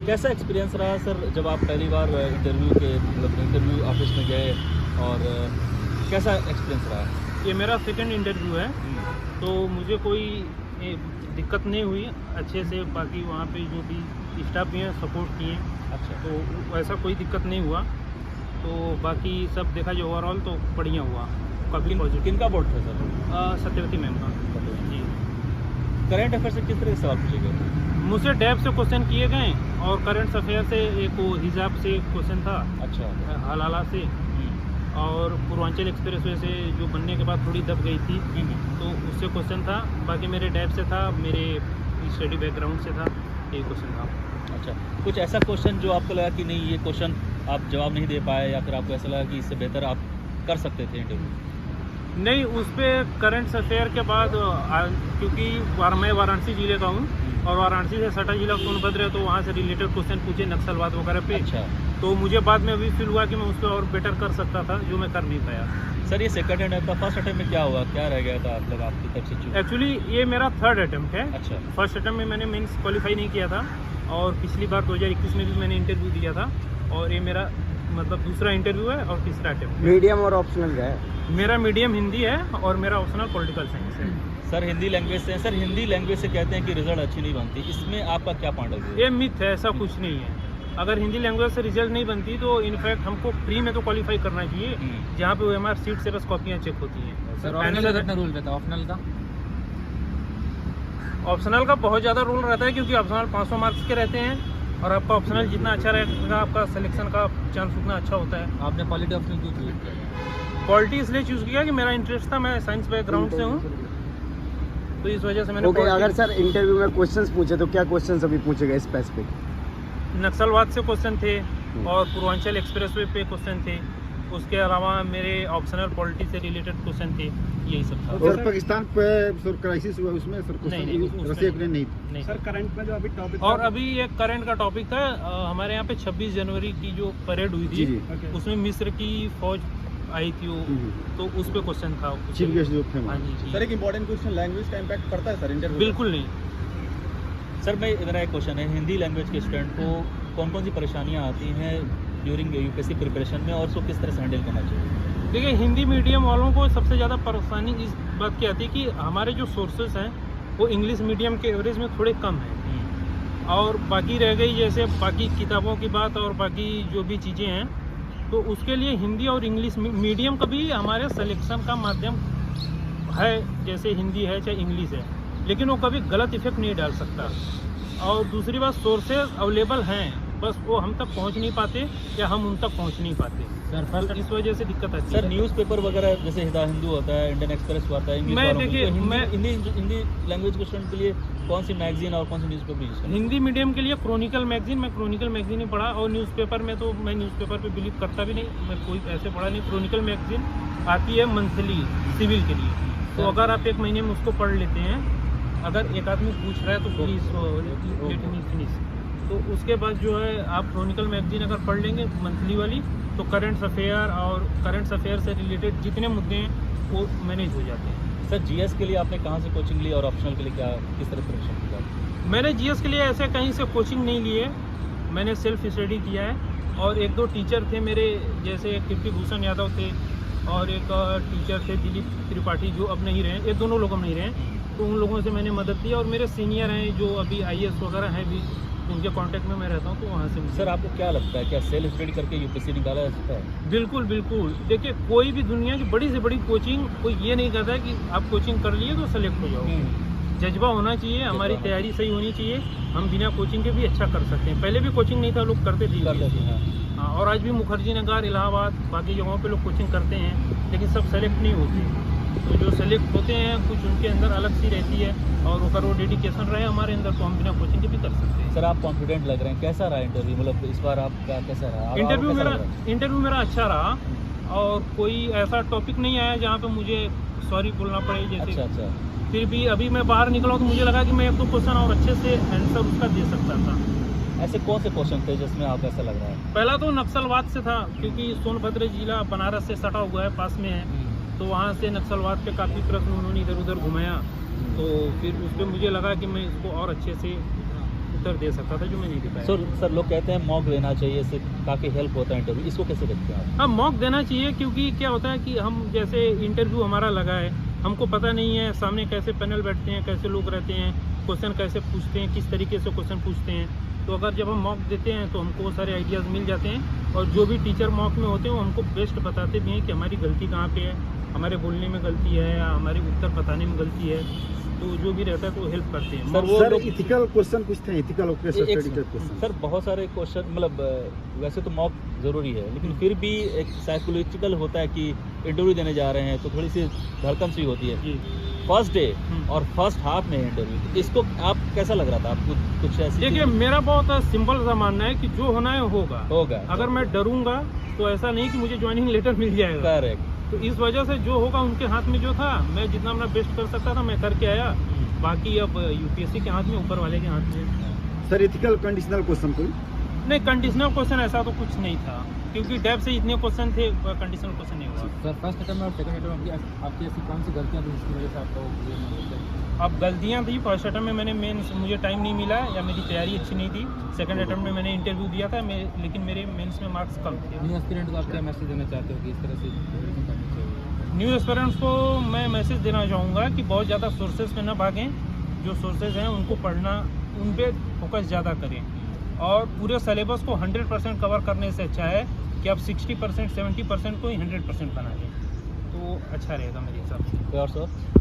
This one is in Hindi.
कैसा एक्सपीरियंस रहा सर जब आप पहली बार इंटरव्यू ऑफिस में गए और कैसा एक्सपीरियंस रहा? ये मेरा सेकंड इंटरव्यू है, तो मुझे कोई दिक्कत नहीं हुई अच्छे से। बाकी वहाँ पे जो भी स्टाफ भी हैं सपोर्ट किए। अच्छा, तो ऐसा कोई दिक्कत नहीं हुआ। तो बाकी सब देखा जो ओवरऑल तो बढ़िया हुआ, काफ़ी पॉजिटिव। किनका बोर्ड था सर? सत्यवती मैम का जी। करंट अफेयर से किस तरह के सवाल पूछे गए? मुझसे डेप्थ से क्वेश्चन किए गए और करंट अफेयर से एक वो हिजाब से क्वेश्चन था, अच्छा, हलाला से, और पूर्वांचल एक्सप्रेसवे से जो बनने के बाद थोड़ी दब गई थी तो उससे क्वेश्चन था। बाकी मेरे डेप्थ से था, मेरे स्टडी बैकग्राउंड से था, यही क्वेश्चन था। अच्छा, कुछ ऐसा क्वेश्चन जो आपको लगा कि नहीं ये क्वेश्चन आप जवाब नहीं दे पाए या फिर आपको ऐसा लगा कि इससे बेहतर आप कर सकते थे इंटरव्यू? नहीं, उस पर करंट अफेयर के बाद क्योंकि मैं वाराणसी जिले का हूँ और वाराणसी से सटा जिला सोनभद्र है, तो वहाँ से रिलेटेड क्वेश्चन पूछे नक्सलवाद वगैरह पे। अच्छा, तो मुझे बाद में अभी फील हुआ कि मैं उस पर और बेटर कर सकता था, जो मैं कर नहीं पाया। सर ये सेकंड अटेम्प्ट था, फर्स्ट अटेम्प्ट में क्या हुआ, क्या रह गया था मतलब आपकी तरफ से चूक? एक्चुअली ये मेरा थर्ड अटेम्प्ट है। अच्छा, फर्स्ट अटेम्प्ट में मैंने मेंस क्वालिफाई नहीं किया था और पिछली बार 2021 में भी मैंने इंटरव्यू दिया था, और ये मेरा मतलब दूसरा इंटरव्यू है और तीसरा अटेम्प्ट। मीडियम और ऑप्शनल क्या है? मेरा मीडियम हिंदी है और मेरा ऑप्शनल पॉलिटिकल साइंस है। सर हिंदी लैंग्वेज से, सर हिंदी लैंग्वेज से कहते हैं कि रिजल्ट अच्छी नहीं बनती, इसमें आपका क्या पॉइंट ऑफ व्यू? ये मिथ है, ऐसा कुछ नहीं है। अगर हिंदी लैंग्वेज से रिजल्ट नहीं बनती तो इनफैक्ट हमको प्री में तो क्वालिफाई करना चाहिए, जहाँ पे OMR सीट से बस कॉपियाँ चेक होती हैं। सर ऑप्शनल का कितना रूल रहता है? ऑप्शनल का बहुत ज़्यादा रूल रहता है, क्योंकि ऑप्शनल 500 मार्क्स के रहते हैं और आपका ऑप्शनल जितना अच्छा रहेगा आपका सिलेक्शन का चांस उतना अच्छा होता है। आपने पॉलिटी ऑप्शनल क्यों चूज किया? पॉलिटी इसलिए चूज़ किया कि मेरा इंटरेस्ट था, मैं साइंस बैकग्राउंड से हूँ, तो इस वजह से मैंने ओके, अगर सर इंटरव्यू में क्वेश्चंस पूछे तो क्या क्वेश्चंस अभी पूछे गए स्पेसिफिक? नक्सलवाद से क्वेश्चन थे और पूर्वांचल एक्सप्रेसवे पे क्वेश्चन थे। उसके अलावा मेरे ऑप्शनल पॉलिटी से रिलेटेड क्वेश्चन थे, यही सब था। सर पाकिस्तान पे सर क्राइसिस हुआ उसमें सर क्वेश्चन रसिया के लिए नहीं सर करंट में जो अभी टॉपिक और अभी एक करंट का टॉपिक था, हमारे यहाँ पे 26 जनवरी की जो परेड हुई थी उसमें मिस्र की फौज आई थी वो, तो उस पे क्वेश्चन था। चीफ गेस्ट जो थे। हाँ जी। सर एक इम्पोर्टेंट क्वेश्चन, लैंग्वेज का इम्पैक्ट पड़ता है सर इंटरव्यू? बिल्कुल नहीं सर मेरा एक क्वेश्चन है, हिंदी लैंग्वेज के स्टूडेंट को कौन कौन सी परेशानियाँ आती हैं ड्यूरिंग UPSC प्रिपरेशन में और उसको किस तरह से हैंडल करना चाहिए? देखिए, हिंदी मीडियम वालों को सबसे ज़्यादा परेशानी इस बात की आती है कि हमारे जो सोर्सेस हैं वो इंग्लिश मीडियम के एवरेज में थोड़े कम हैं, और बाकी रह गई जैसे बाकी किताबों की बात और बाकी जो भी चीज़ें हैं, तो उसके लिए हिंदी और इंग्लिश मीडियम का भी हमारे सिलेक्शन का माध्यम है, जैसे हिंदी है चाहे इंग्लिश है, लेकिन वो कभी गलत इफेक्ट नहीं डाल सकता। और दूसरी बात, सोर्सेज अवेलेबल हैं, बस वो हम तक पहुंच नहीं पाते या हम उन तक पहुंच नहीं पाते सर तो इस वजह से दिक्कत आती है। सर न्यूज़पेपर वगैरह जैसे हिंदू होता है, इंडियन एक्सप्रेस होता है, इंग्लिश वालों को, तो हिंदी लैंग्वेज के स्टूडेंट के लिए कौन सी मैगजीन और कौन सी न्यूज़पेपर यूज़ करें? हिंदी मीडियम के लिए क्रॉनिकल मैगजीन, मैं क्रॉनिकल मैगजीन ही पढ़ा, और न्यूज़पेपर में तो मैं न्यूज़पेपर पे बिलीव करता भी नहीं, मैं कोई ऐसे पढ़ा नहीं। क्रॉनिकल मैगजीन आती है मंथली सिविल के लिए, तो अगर आप एक महीने में उसको पढ़ लेते हैं, अगर एक आदमी पूछ रहा है तो प्लीज़ लेट मी फिनिश, तो उसके बाद जो है आप क्रॉनिकल मैगजीन अगर पढ़ लेंगे मंथली वाली, तो करंट अफेयर और करंट अफेयर से रिलेटेड जितने मुद्दे हैं वो मैनेज हो जाते हैं। सर GS के लिए आपने कहाँ से कोचिंग ली और ऑप्शनल के लिए किस तरह प्रिपरेशन किया? मैंने GS के लिए ऐसे कहीं से कोचिंग नहीं ली है, मैंने सेल्फ स्टडी किया है, और एक दो टीचर थे मेरे, जैसे कीर्ति भूषण यादव थे और एक टीचर थे दिलीप त्रिपाठी, जो अब नहीं रहे, ये दोनों लोग अब नहीं रहे, तो उन लोगों से मैंने मदद ली। और मेरे सीनियर हैं जो अभी IAS वगैरह हैं भी, उनके कांटेक्ट में मैं रहता हूँ, तो वहाँ से। सर आपको क्या लगता है, क्या सेल्फ स्टडी करके UPSC निकाला जा सकता है? बिल्कुल बिल्कुल। देखिए, कोई भी दुनिया की बड़ी से बड़ी कोचिंग कोई ये नहीं कहता है कि आप कोचिंग कर लिए तो सेलेक्ट हो जाओ। जज्बा होना चाहिए, हमारी तैयारी सही होनी चाहिए, हम बिना कोचिंग के भी अच्छा कर सकते हैं। पहले भी कोचिंग नहीं था, लोग करते थे। हाँ, और आज भी मुखर्जी नगर, इलाहाबाद, बाकी जगहों पे लोग कोचिंग करते हैं, लेकिन सब सेलेक्ट नहीं होते। तो जो सेलेक्ट होते हैं कुछ उनके अंदर अलग सी रहती है, और अगर वो डेडिकेशन रहे हमारे अंदर तो हम बिना कोचिंग के भी कर सकते हैं। सर आप कॉन्फिडेंट लग रहे हैं, कैसा रहा इंटरव्यू, मतलब इस बार आपका कैसा रहा? इंटरव्यू मेरा अच्छा रहा, और कोई ऐसा टॉपिक नहीं आया जहाँ पे मुझे सॉरी बोलना पड़े जैसे। अच्छा। फिर भी अभी मैं बाहर निकला हूँ तो मुझे लगा कि मैं एक दो क्वेश्चन और अच्छे से आंसर उसका दे सकता था। ऐसे कौन से क्वेश्चन थे जिसमें आपको ऐसा लग रहा है? पहला तो नक्सलवाद से था, क्योंकि सोनभद्र जिला बनारस से सटा हुआ है, पास में है, तो वहाँ से नक्सलवाद पे काफ़ी प्रश्न उन्होंने इधर उधर घुमाया, तो फिर उस पर मुझे लगा कि मैं इसको और अच्छे से उत्तर दे सकता था जो मैं नहीं दे पाया। सर लोग कहते हैं मॉक देना चाहिए, इससे काफ़ी हेल्प होता है इंटरव्यू, इसको कैसे देखते हैं आप? हाँ, मॉक देना चाहिए, क्योंकि क्या होता है कि हम जैसे इंटरव्यू हमारा लगा है, हमको पता नहीं है सामने कैसे पैनल बैठते हैं, कैसे लोग रहते हैं, क्वेश्चन कैसे पूछते हैं, किस तरीके से क्वेश्चन पूछते हैं। तो अगर जब हम मॉक देते हैं तो हमको वो सारे आइडियाज़ मिल जाते हैं, और जो भी टीचर मॉक में होते हैं वो हमको बेस्ट बताते भी हैं कि हमारी गलती कहाँ पे है, हमारे बोलने में गलती है या हमारे उत्तर बताने में गलती है। तो जो भी रहता है तो हेल्प करते हैं। सर वो सर लोग इथिकल क्वेश्चन पूछते हैं, इथिकल क्वेश्चन। सर बहुत सारे क्वेश्चन मतलब वैसे तो मॉक ज़रूरी है, लेकिन फिर भी एक साइकोलॉजिकल होता है कि इंटरव्यू देने जा रहे हैं तो थोड़ी सी धड़कन सी होती है। जी। फर्स्ट डे और फर्स्ट हाफ में इंटरव्यू, इसको आप कैसा लग रहा था आपको? कुछ ऐसी देखिए, मेरा बहुत सिंपल सा मानना है कि जो होना है होगा। अगर मैं डरूंगा तो ऐसा नहीं कि मुझे ज्वाइनिंग लेटर मिल जाएगा। करेक्ट। तो इस वजह से जो होगा उनके हाथ में जो था, मैं जितना अपना बेस्ट कर सकता था मैं करके आया। बाकी अब यूपीएससी के हाथ में, ऊपर वाले के हाथ में। सर इथिकल कंडीशनल क्वेश्चन कोई नहीं, कंडीशनल क्वेश्चन ऐसा तो कुछ नहीं था, क्योंकि डेप से इतने क्वेश्चन थे, कंडीशनल क्वेश्चन नहीं हुआ। सर फर्स्ट अटेम्प्ट और सेकंड अटेम्प्ट आपकी ऐसी कौन सी गलतियाँ थी जिसकी वजह से आपको? अब गलतियाँ थी, फर्स्ट अटेम्प्ट में मैंने मेंस मुझे टाइम नहीं मिला या मेरी तैयारी अच्छी नहीं थी। सेकंड अटेम्प्ट में मैंने इंटरव्यू दिया था, लेकिन मेरे मेंस में मार्क्स कम थे। न्यू एस्पिरेंट को आप क्या मैसेज देना चाहते हो कि इस तरह से करनी चाहिए? न्यू एस्पिरेंट्स को मैं मैसेज देना चाहूँगा कि बहुत ज़्यादा सोर्सेज में ना भागें, जो सोर्सेज हैं उनको पढ़ना, उन पर फोकस ज़्यादा करें, और पूरे सिलेबस को 100% कवर करने से अच्छा है कि आप 60% 70% को ही 100% बना लें, तो अच्छा रहेगा मेरे हिसाब से। और सर